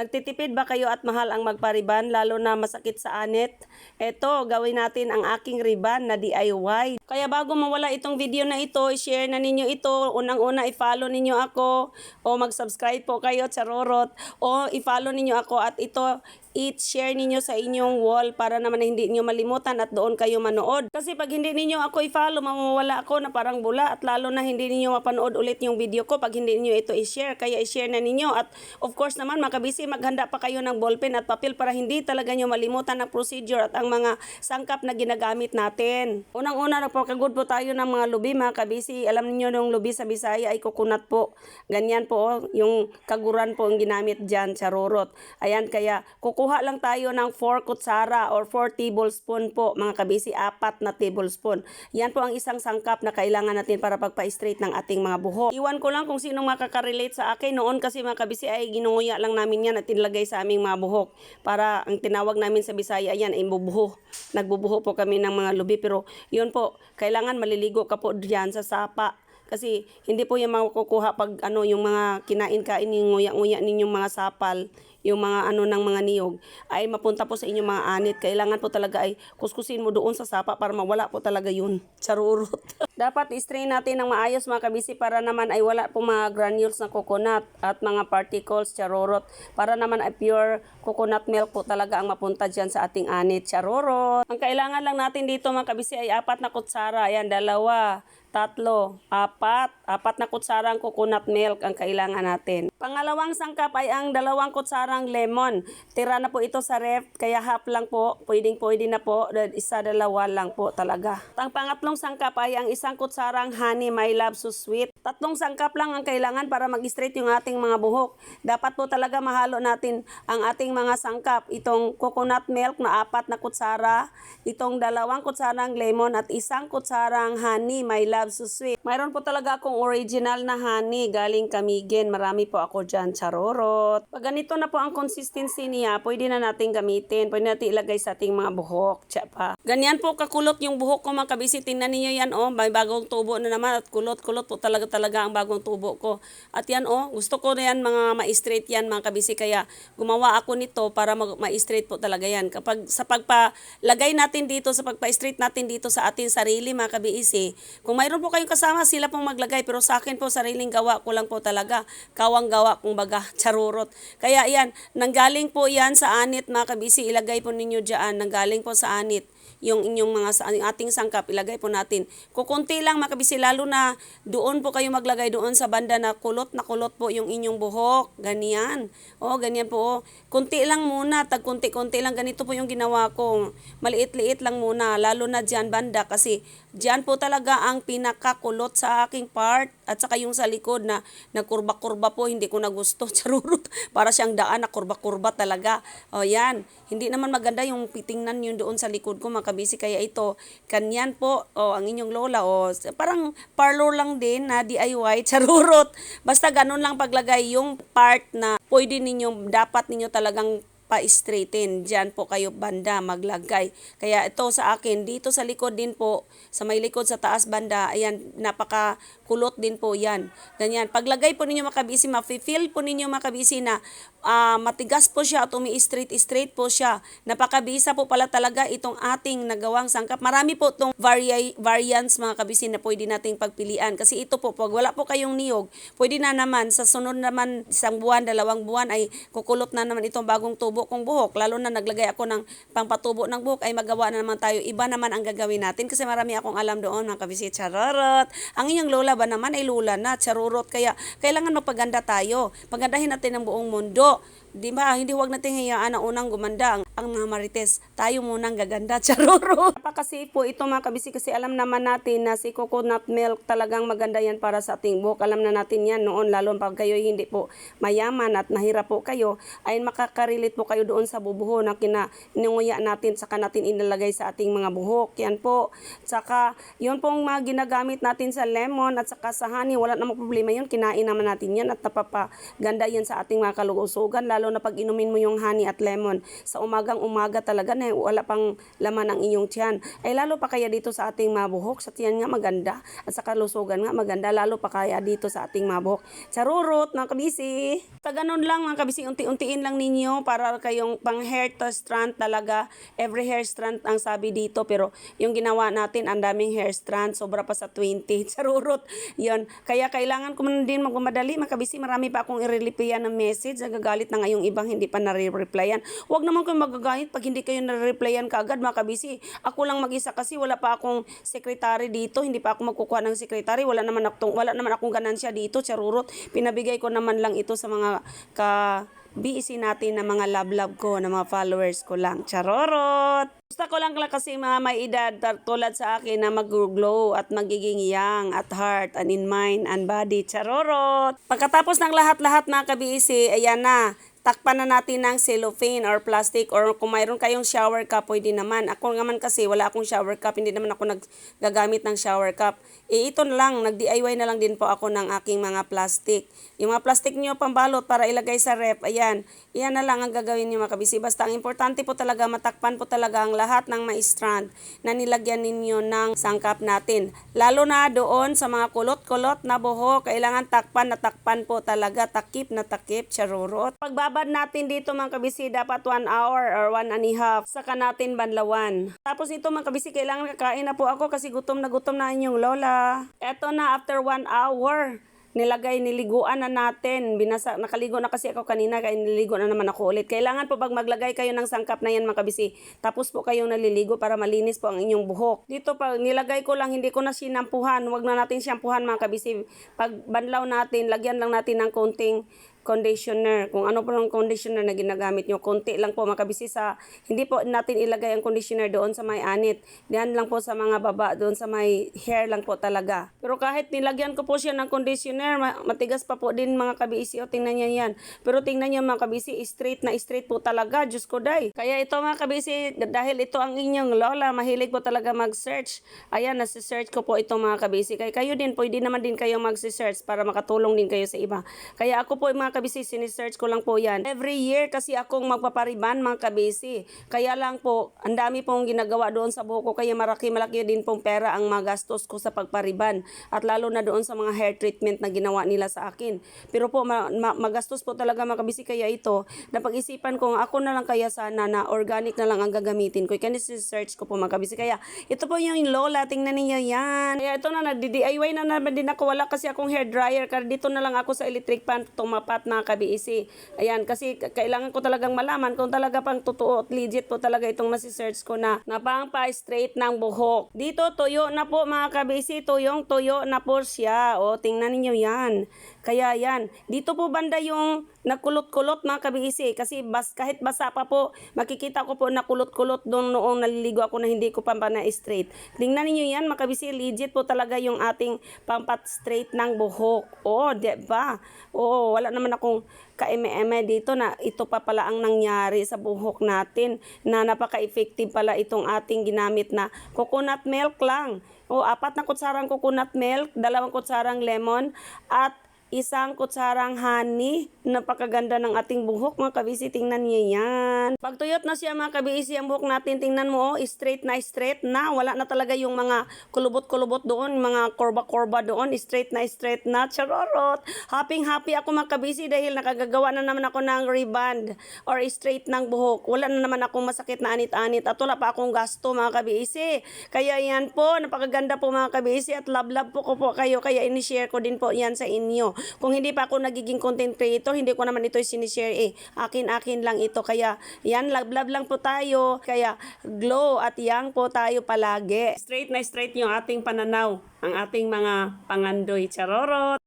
Nagtitipid ba kayo at mahal ang magpariban lalo na masakit sa anit? Eto, gawin natin ang aking riban na DIY. Kaya bago mawala itong video na ito, i-share na ninyo ito. Unang-una, i-follow ninyo ako o mag-subscribe po kayo, charorot. O i-follow ninyo ako at ito, i-share ninyo sa inyong wall para naman hindi niyo malimutan at doon kayo manood. Kasi pag hindi ninyo ako i-follow, mawawala ako na parang bula at lalo na hindi ninyo mapanood ulit yung video ko pag hindi niyo ito i-share. Kaya i-share na ninyo at of course naman makabisi maghanda pa kayo ng ballpen at papel para hindi talaga nyo malimutan ang procedure at ang mga sangkap na ginagamit natin. Unang-una, nagpakagod po tayo ng mga lubi mga kabisi. Alam niyo yung lubi sa Bisaya ay coconut po. Ganyan po yung kaguran po ang ginamit dyan, charorot. Ayan, kaya kukuha lang tayo ng 4 kutsara or 4 tablespoon po mga kabisi, 4 na tablespoon. Yan po ang isang sangkap na kailangan natin para pagpa-straight ng ating mga buhok. Iwan ko lang kung sinong makaka-relate sa akin. Noon kasi mga kabisi ay ginunguya lang namin yan at tinlagay sa aming mga buhok. Para ang tinawag namin sa Bisaya yan ay bubuho. Nagbubuho po kami ng mga lubi pero yun po, kailangan maliligo ka po diyan sa sapa. Kasi hindi po yung makukuha pag yung mga kinain-kain yung nguya-nguya ninyong mga sapal, yung mga ng mga niyog, ay mapunta po sa inyong mga anit. Kailangan po talaga ay kuskusin mo doon sa sapa para mawala po talaga yun. Charurot. Dapat i-strain natin ng maayos mga kabisi para naman ay wala po mga granules na coconut at mga particles, charurot. Para naman ay pure coconut milk po talaga ang mapunta dyan sa ating anit. Charurot. Ang kailangan lang natin dito mga kabisi ay 4 na kutsara. Ayan, 2, 3, 4 na kutsarang coconut milk ang kailangan natin. Pangalawang sangkap ay ang 2 kutsarang lemon. Tira na po ito sa ref, kaya half lang po. Pwede na po. 1, 2 lang po talaga. Ang pangatlong sangkap ay ang 1 kutsarang honey, my love so sweet. 3 sangkap lang ang kailangan para mag-straight yung ating mga buhok. Dapat po talaga mahalo natin ang ating mga sangkap. Itong coconut milk na 4 na kutsara, itong 2 kutsarang lemon at 1 kutsarang honey, my love so sweet. Mayroon po talaga akong original na honey galing Camiguin. Marami po ako dyan, charorot. Pag ganito na po ang consistency niya, pwede na natin gamitin. Pwede natin ilagay sa ating mga buhok. Tsapa. Ganyan po kakulot yung buhok ko mga kabisi. Tingnan niyo yan may bagong tubo na naman at kulot-kulot po talaga ang bagong tubo ko. At yan gusto ko na yan mga ma-straight yan mga kabisi. Kaya gumawa ako nito para ma-straight po talaga yan. Kapag sa pagpalagay natin dito, sa pagpa-straight natin dito sa ating sarili mga kabisi, kung mayroon po kayong kasama, sila pong maglagay. Pero sa akin po, sariling gawa ko lang po talaga. Kawang gawa kung baga, charurot. Kaya yan, nanggaling po yan sa anit mga kabisi. Ilagay po ninyo dyan. Nanggaling po sa anit. Yung inyong ating sangkap, ilagay po natin. Kukunti lang mga kabisi, lalo na doon po kayo maglagay doon sa banda na kulot po yung inyong buhok. Ganyan. Ganyan po. Kunti lang muna, kunti-kunti lang. Ganito po yung ginawa ko. Maliit-liit lang muna, lalo na dyan banda kasi dyan po talaga ang pinakakulot sa aking part at saka yung sa likod na nagkurba-kurba po, hindi ko na gusto. Charurot. Para siyang daan na kurba-kurba talaga. Yan. Hindi naman maganda yung pitingnan yun doon sa likod ko mga kabisi. Kaya ito, kanyan po, ang inyong lola, parang parlor lang din na DIY, charurot. Basta ganun lang paglagay yung part na dapat ninyo talagang pa-straighten. Diyan po kayo banda maglagay. Kaya ito sa akin, dito sa likod din po, sa may likod sa taas banda, ayan, napaka kulot din po yan. Ganyan. Paglagay po ninyo makabisi, ma-feel po ninyo makabisi na matigas po siya at umi-straight po siya. Napakabisa po pala talaga itong ating nagawang sangkap. Marami po itong variants mga kabisi na pwede nating pagpilian. Kasi ito po, pag wala po kayong niyog, pwede na naman, sa sunod naman, 1 buwan, 2 buwan, ay kukulot na naman itong bagong tubo kong buhok. Lalo na naglagay ako ng pangpatubo ng buhok, ay magawa na naman tayo. Iba naman ang gagawin natin kasi marami akong alam doon mga kabisi. Charorot. Ang inyong lola ba naman ay lula na, charurot. Kaya kailangan magpaganda tayo. Pagandahin natin ang buong mundo. Di ba? Hindi huwag natin hayaan na unang gumanda ang mga marites. Tayo munang gaganda, charurot. Kasi po ito mga kabisi kasi alam naman natin na si coconut milk talagang maganda yan para sa ating buhok. Alam na natin yan noon, lalo pag kayo hindi po mayaman at mahirap po kayo, ay makakarelate po kayo doon sa bubuho na kinunguya natin, saka natin inalagay sa ating mga buhok. Yan po. Saka yun pong mga ginagamit natin sa lemon at saka sa honey, wala namang problema yun. Kinain naman natin yan at napapaganda yan sa ating mga kalusugan, lalo na pag inumin mo yung honey at lemon. Sa umagang umaga talaga na wala pang laman ang iyong tiyan. Ay lalo pa kaya dito sa ating mabuhok, sa tiyan nga maganda at sa kalusugan nga maganda, lalo pa kaya dito sa ating mabuhok. Charurot mga kabisi. Sa ganun lang mga kabisi, unti-untiin lang ninyo para kayong pang hair strand talaga. Every hair strand ang sabi dito, pero yung ginawa natin ang daming hair strand, sobra pa sa 20. Charurot. Yun. Kaya kailangan ko man din magmamadali mga kabisi. Marami pa akong i-replyan ng message. Nagagalit na ngayong ibang hindi pa nare-replyan. Huwag naman kayo magagalit pag hindi kayo nare-replyan kaagad mga kabisi. Ako lang mag-isa kasi wala pa akong secretary dito. Hindi pa ako magkukuha ng secretary. Wala naman akong ganansya dito. Charurot. Pinabigay ko naman lang ito sa mga BEC natin na mga love ko, na mga followers ko lang. Charorot! Gusto ko lang kasi mga may edad tulad sa akin na mag-glow at magiging young at heart and in mind and body. Charorot! Pagkatapos ng lahat-lahat mga ka-BEC, ayan na. Takpan na natin ng cellophane or plastic, or kung mayroon kayong shower cup, pwede naman. Ako naman kasi wala akong shower cup, hindi naman ako nagagamit ng shower cup. Ito na lang, nag-DIY na lang din po ako ng aking mga plastic. Yung mga plastic nyo pambalot para ilagay sa rep, ayan. Iyan na lang ang gagawin nyo mga kabisi. Basta ang importante po talaga, matakpan po talaga ang lahat ng ma-strand na nilagyan ninyo ng sangkap natin. Lalo na doon sa mga kulot-kulot na buhok, kailangan takpan na takpan po talaga, takip na takip, charurot. Pagbabad natin dito mga kabisi, dapat 1 hour or 1.5. Saka natin banlawan. Tapos ito mga kabisi, kailangan kakain na po ako kasi gutom na inyong lola. Eto na, after 1 hour. Niliguan na natin. Nakaligo na kasi ako kanina, kaya niligo na naman ako ulit. Kailangan po pag maglagay kayo ng sangkap na yan mga kabisi, tapos po kayong naliligo para malinis po ang inyong buhok. Dito pag nilagay ko lang, hindi ko na sinampuhan. Huwag na natin siyampuhan mga kabisi. Pag banlaw natin, lagyan lang natin ng konting conditioner. Kung ano po ng conditioner na ginagamit nyo, konti lang po mga kabisi. Hindi po natin ilagay ang conditioner doon sa may anit. Diyan lang po sa mga baba, doon sa may hair lang po talaga. Pero kahit nilagyan ko po siya ng conditioner, matigas pa po din mga kabisi. O, tingnan niya yan. Pero tingnan niyo mga kabisi, straight na straight po talaga. Diyos ko day. Kaya ito mga kabisi, dahil ito ang inyong lola, mahilig po talaga mag-search. Ayan, nasi-search ko po ito mga kabisi. Kaya kayo din, pwede naman din kayo mag-search para makatulong din kayo sa iba. Kaya ako po mga kabisi, sinisearch ko lang po yan. Every year kasi akong magpapariban mga kabisi. Kaya lang po, ang dami pong ginagawa doon sa buhok ko. Kaya malaki din pong pera ang magastos ko sa pagpariban. At lalo na doon sa mga hair treatment na ginawa nila sa akin. Pero po, magastos po talaga mga kabisi. Kaya ito, napag-isipan ko, ako na lang kaya sana na organic na lang ang gagamitin ko. Kaya nisisearch ko po mga kabisi. Kaya ito po yung lola, tingnan niyo yan. Kaya ito na, nagdi-DIY na naman din ako. Wala kasi akong hair dryer. Kaya dito na lang ako sa electric pan tumapat na ka-BEC. Ayan, kasi kailangan ko talagang malaman kung talaga pang totoo at legit po talaga itong nasi-search ko na pang pa-straight ng buhok. Dito, tuyo na po mga ka-BEC, tuyo na po siya. O, tingnan niyo yan. Kaya yan. Dito po banda yung nakulot-kulot mga ka-BEC, kasi kahit basa pa po, makikita ko po nakulot-kulot doon noong naliligo ako na hindi ko pa na-straight. Tingnan niyo yan mga ka-BEC, legit po talaga yung ating pampat-straight ng buhok. O, diba? O, wala naman akong ka-eme-eme dito na ito pa pala ang nangyari sa buhok natin, na napaka-effective pala itong ating ginamit na coconut milk lang. O, 4 na kutsarang coconut milk, 2 kutsarang lemon, at 1 kutsarang honey. Napakaganda ng ating buhok mga kabisi. Tingnan niyo yan. Pag tuyot na siya mga kabisi ang buhok natin, tingnan mo, straight na. Wala na talaga yung mga kulubot-kulubot doon, mga korba-korba doon. Straight na. Charorot. Happy ako mga kabisi dahil nakagagawa na naman ako ng reband or straight ng buhok. Wala na naman akong masakit na anit-anit at wala pa akong gasto mga kabisi. Kaya yan po, napakaganda po mga kabisi at love po ko po kayo. Kaya ini-share ko din po yan sa inyo. Kung hindi pa ako nagiging content creator, hindi ko naman ito sinishare Akin lang ito. Kaya yan, love lang po tayo. Kaya glow at young po tayo palagi. Straight na straight yung ating pananaw, ang ating mga pangandoy. Charorot.